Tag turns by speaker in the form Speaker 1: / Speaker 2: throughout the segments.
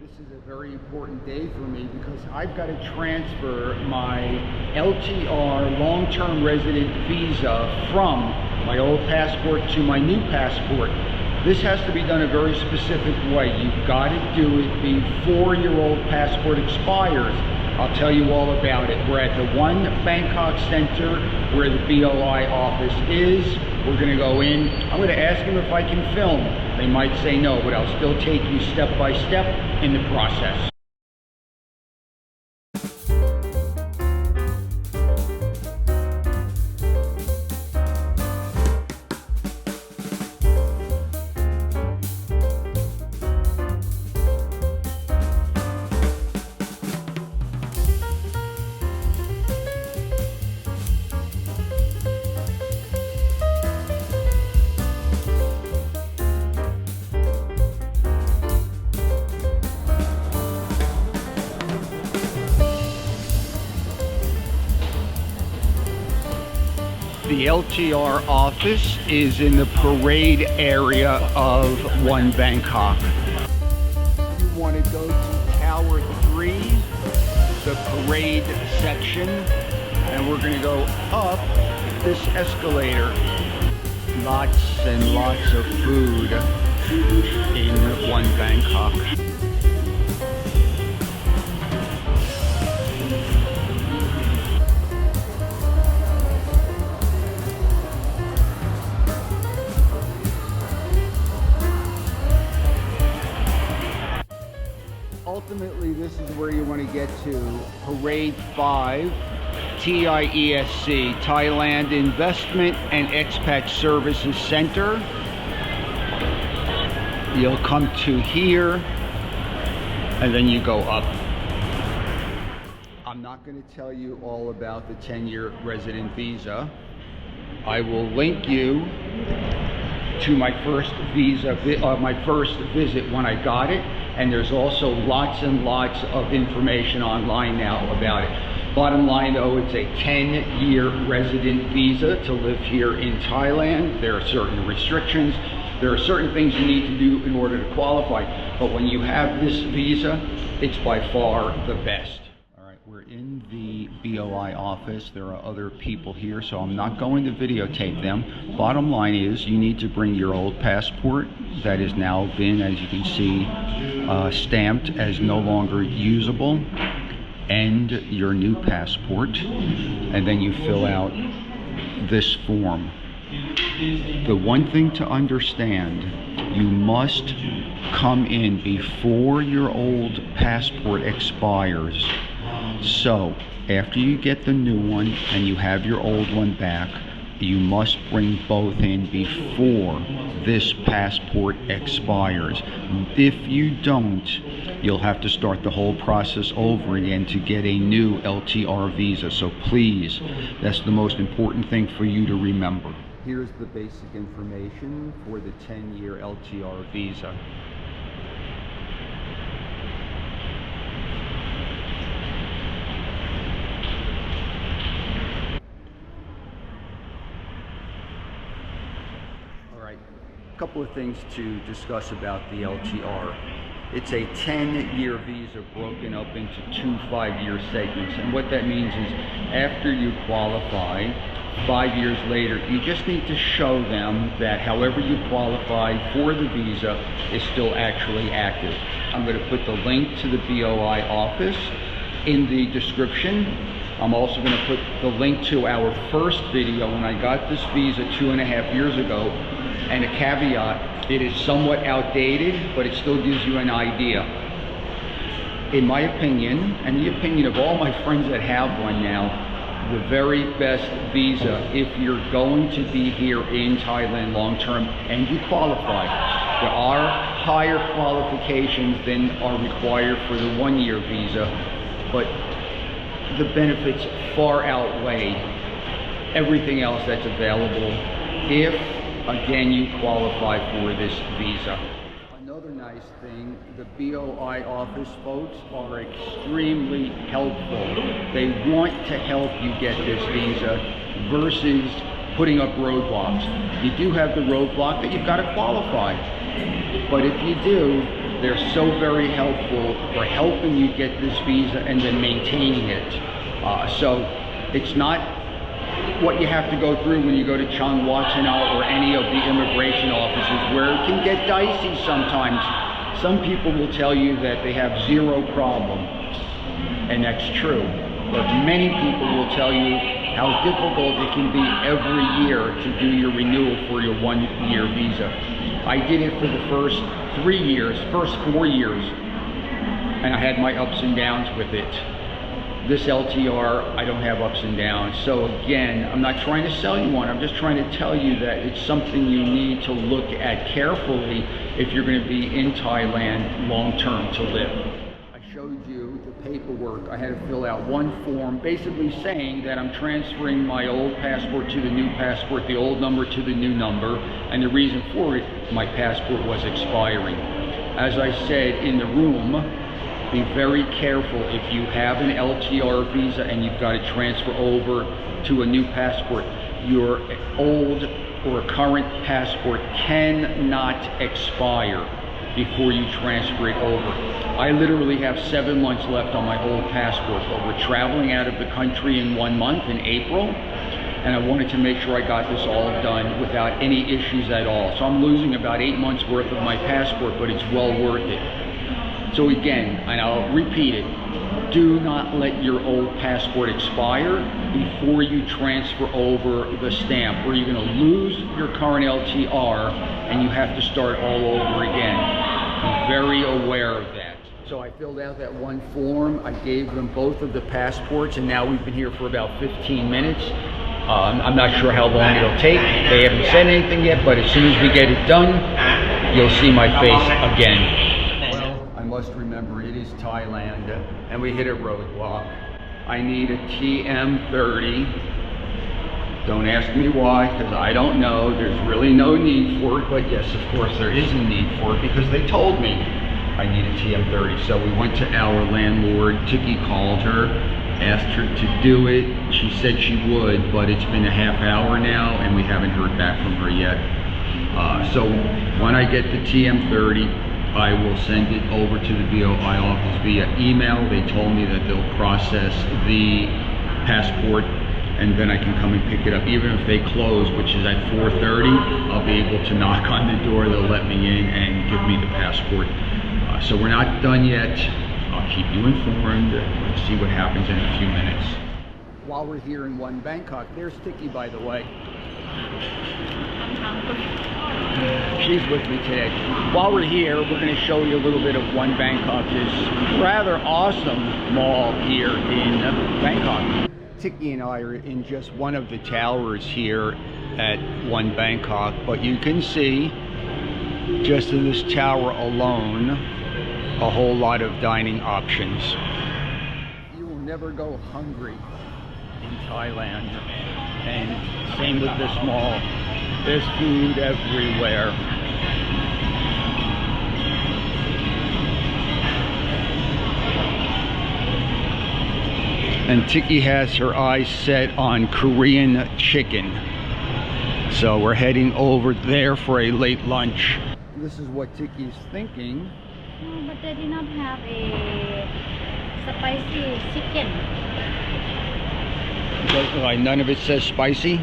Speaker 1: This is a very important day for me because I've got to transfer my LTR long-term resident visa from my old passport to my new passport. This has to be done a very specific way. You've got to do it before your old passport expires. I'll tell you all about it. We're at the One Bangkok Center where the BOI office is. We're going to go in. I'm going to ask them if I can film. They might say no, but I'll still take you step by step in the process. The LTR office is in the parade area of One Bangkok. You want to go to Tower 3, the parade section, and we're going to go up this escalator. Lots and lots of food in One Bangkok. Ultimately, this is where you want to get to, Parade 5, TIESC, Thailand Investment and Expat Services Center. You'll come to here, and then you go up. I'm not going to tell you all about the 10-year resident visa. I will link you to my first visit when I got it. And there's also lots and lots of information online now about it. Bottom line though, it's a 10-year resident visa to live here in Thailand. There are certain restrictions. There are certain things you need to do in order to qualify. But when you have this visa, it's by far the best. All right, we're in the BOI office. There are other people here, so I'm not going to videotape them. Bottom line is you need to bring your old passport that has now been, as you can see, stamped as no longer usable, and your new passport, and then you fill out this form. The one thing to understand, you must come in before your old passport expires. So after you get the new one and you have your old one back, you must bring both in before this passport expires. If you don't, you'll have to start the whole process over again to get a new LTR visa. So please, that's the most important thing for you to remember. Here's the basic information for the 10-year LTR visa. A couple of things to discuss about the LTR. It's a 10-year visa broken up into 2 5-year segments. And what that means is after you qualify, 5 years later, you just need to show them that however you qualify for the visa is still actually active. I'm going to put the link to the BOI office in the description. I'm also going to put the link to our first video when I got this visa 2.5 years ago. And a caveat, it is somewhat outdated, but it still gives you an idea. In my opinion, and the opinion of all my friends that have one now, the very best visa if you're going to be here in Thailand long term and you qualify. There are higher qualifications than are required for the 1-year visa, but the benefits far outweigh everything else that's available if, again, you qualify for this visa. Another nice thing, the BOI office folks are extremely helpful. They want to help you get this visa versus putting up roadblocks. You do have the roadblock that you've got to qualify. But if you do, They're so very helpful for helping you get this visa and then maintaining it. So it's not what you have to go through when you go to Chung Watson or any of the immigration offices, where it can get dicey sometimes. Some people will tell you that they have zero problem, and that's true. But many people will tell you how difficult it can be every year to do your renewal for your 1-year visa. I did it for the first 4 years, and I had my ups and downs with it. This LTR, I don't have ups and downs. So again, I'm not trying to sell you one. I'm just trying to tell you that it's something you need to look at carefully if you're going to be in Thailand long-term to live. I showed you the paperwork. I had to fill out one form basically saying that I'm transferring my old passport to the new passport, the old number to the new number, and the reason for it, my passport was expiring. As I said in the room, be very careful if you have an LTR visa and you've got to transfer over to a new passport. Your old or current passport cannot expire before you transfer it over. I literally have 7 months left on my old passport, but we're traveling out of the country in 1 month in April, and I wanted to make sure I got this all done without any issues at all. So I'm losing about 8 months worth of my passport, but it's well worth it. So again, and I'll repeat it, do not let your old passport expire before you transfer over the stamp, or you're going to lose your current LTR and you have to start all over again. Be very aware of that. So I filled out that one form, I gave them both of the passports, and now we've been here for about 15 minutes. I'm not sure how long it'll take. They haven't said anything yet, but as soon as we get it done, you'll see my face again. Must remember, it is Thailand, and we hit a roadblock. I need a TM30. Don't ask me why, because I don't know. There's really no need for it, but yes, of course, there is a need for it because they told me I need a TM30. So we went to our landlord. Tikkie called her, asked her to do it. She said she would, but it's been a half hour now, and we haven't heard back from her yet. So when I get the TM30, I will send it over to the BOI office via email. They told me that they'll process the passport, and then I can come and pick it up. Even if they close, which is at 4:30, I'll be able to knock on the door. They'll let me in and give me the passport. So we're not done yet. I'll keep you informed. Let's see what happens in a few minutes. While we're here in One Bangkok, there's Tikkie, by the way. She's with me today. While we're here, we're going to show you a little bit of One Bangkok, this rather awesome mall here in Bangkok. Tikkie and I are in just one of the towers here at One Bangkok, but you can see just in this tower alone a whole lot of dining options. You will never go hungry in Thailand, and same with this mall. There's food everywhere. And Tikkie has her eyes set on Korean chicken. So we're heading over there for a late lunch. This is what Tikkie's thinking.
Speaker 2: No, but they did not have a spicy chicken.
Speaker 1: None of it says spicy?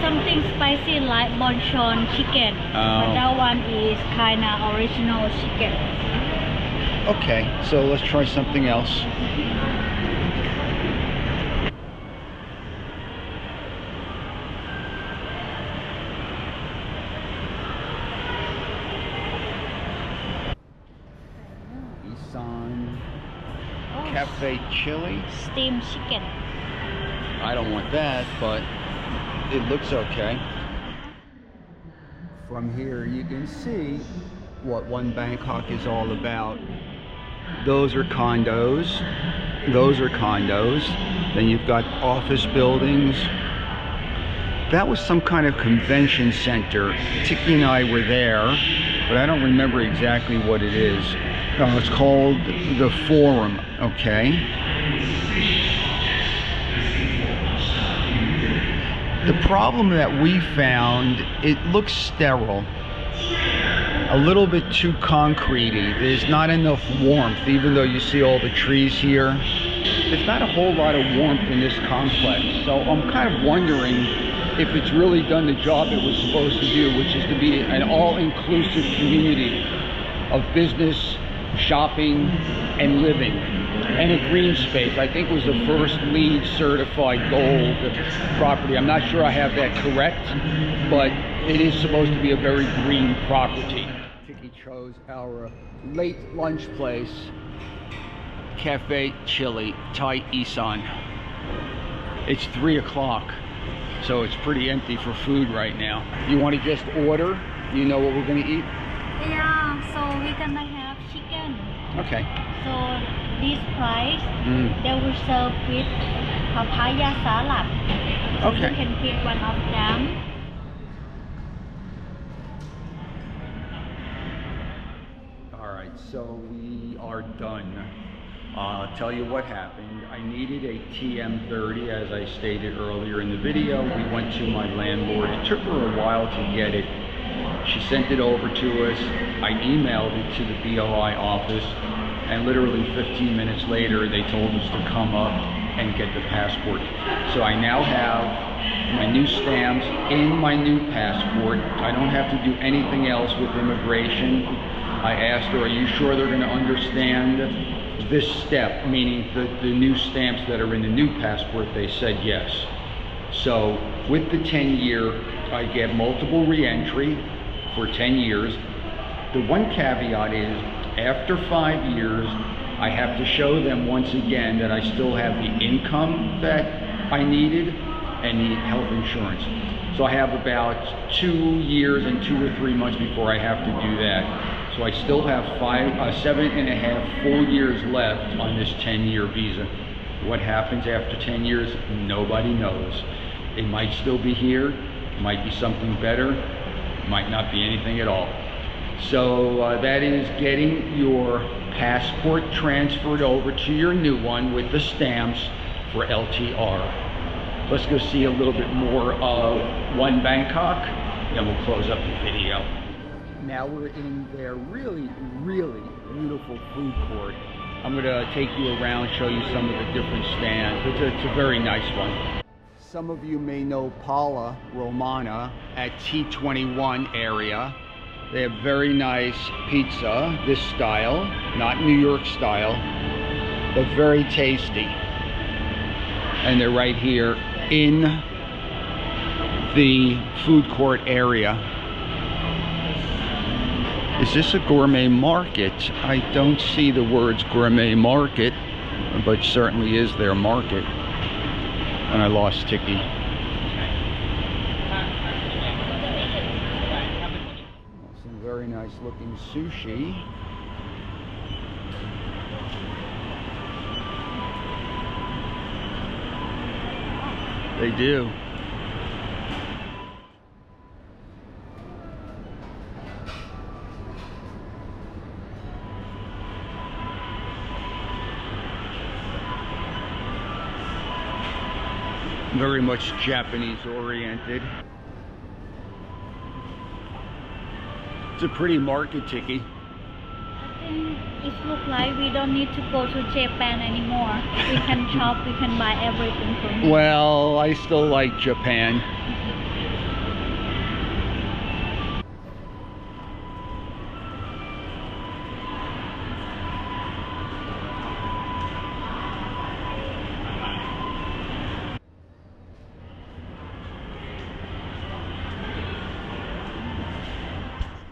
Speaker 2: Something spicy like bonchon chicken, but that one is kinda original chicken.
Speaker 1: Okay, so let's try something else. Isan Cafe Chili.
Speaker 2: Steamed chicken.
Speaker 1: I don't want that, but it looks okay. From here you can see what One Bangkok is all about. Those are condos. Those are condos. Then you've got office buildings. That was some kind of convention center. Tikkie and I were there, but I don't remember exactly what it is. It's called the Forum, okay? The problem that we found, it looks sterile. a little bit too concretey. There's not enough warmth, even though you see all the trees here. There's not a whole lot of warmth in this complex, so I'm kind of wondering if it's really done the job it was supposed to do, which is to be an all-inclusive community of business, shopping, and living, and a green space. I think it was the first LEED certified gold property. I'm not sure I have that correct, but it is supposed to be a very green property. Tikkie chose our late lunch place, Cafe Chili, TIESC. It's 3 o'clock, so it's pretty empty for food right now. You want to just order? You know what we're going to eat?
Speaker 2: Yeah, so we're gonna have chicken.
Speaker 1: Okay.
Speaker 2: So this price, they will serve with papaya salad. So
Speaker 1: Okay.
Speaker 2: you can pick one of them.
Speaker 1: All right, so we are done. I'll tell you what happened. I needed a TM30, as I stated earlier in the video. We went to my landlord. It took her a while to get it. She sent it over to us. I emailed it to the BOI office, and literally 15 minutes later, they told us to come up and get the passport. So I now have my new stamps in my new passport. I don't have to do anything else with immigration. I asked her, are you sure they're going to understand this step, meaning the new stamps that are in the new passport? They said yes. So with the 10-year, I get multiple re-entry for 10 years. The one caveat is, after 5 years, I have to show them once again that I still have the income that I needed and the health insurance. So I have about 2 years and 2 or 3 months before I have to do that. So I still have 7.5 full years left on this 10-year visa. What happens after 10 years, nobody knows. It might still be here, it might be something better, it might not be anything at all. So that is getting your passport transferred over to your new one with the stamps for LTR. Let's go see a little bit more of One Bangkok, then we'll close up the video. Now we're in their really, really beautiful food court. I'm gonna take you around, show you some of the different stands. It's a very nice one. Some of you may know Pala Romana at T21 area. They have very nice pizza, this style, not New York style, but very tasty. And they're right here in the food court area. Is this a gourmet market? I don't see the words gourmet market, but certainly is their market. And I lost Tikkie. Some very nice looking sushi. They do. Very much Japanese oriented. It's a pretty market, Tikkie.
Speaker 2: I think it looks like we don't need to go to Japan anymore. We can shop, we can buy everything from here.
Speaker 1: Well, I still like Japan.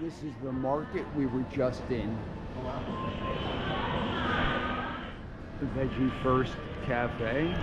Speaker 1: This is the market we were just in. The Veggie First Cafe.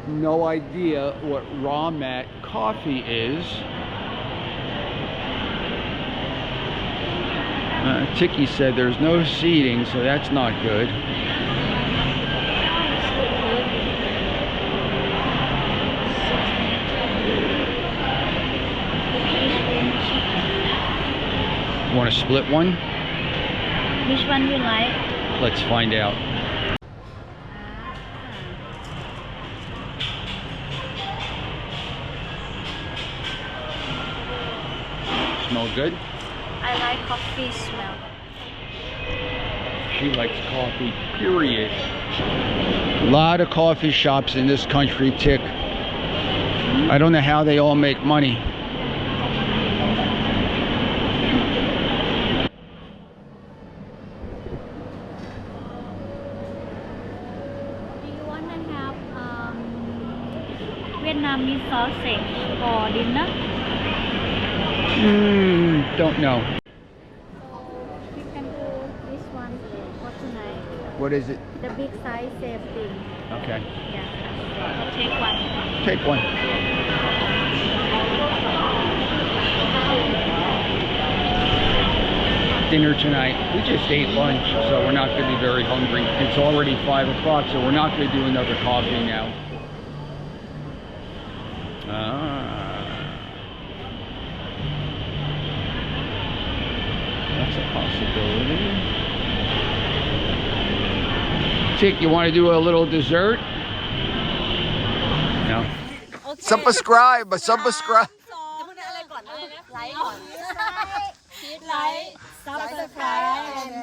Speaker 1: No idea what raw mat coffee is. Tikkie said there's no seating, so that's not good. Want to split one?
Speaker 2: Which one you like?
Speaker 1: Let's find out. Smell good?
Speaker 2: I like coffee smell.
Speaker 1: She likes coffee, period. A lot of coffee shops in this country, Tick. I don't know how they all make money.
Speaker 2: Do you want to have Vietnamese sausage for dinner?
Speaker 1: Don't know.
Speaker 2: We can do this one for tonight.
Speaker 1: What is it?
Speaker 2: The big size, same thing.
Speaker 1: Okay.
Speaker 2: Yeah. I'll take one.
Speaker 1: Take one. Dinner tonight. We just ate lunch, so we're not going to be very hungry. It's already 5 o'clock, so we're not going to do another coffee now. That's a possibility. Tick, you want to do a little dessert? No. Subscribe. Subscribe.
Speaker 3: ไลค์ subscribe and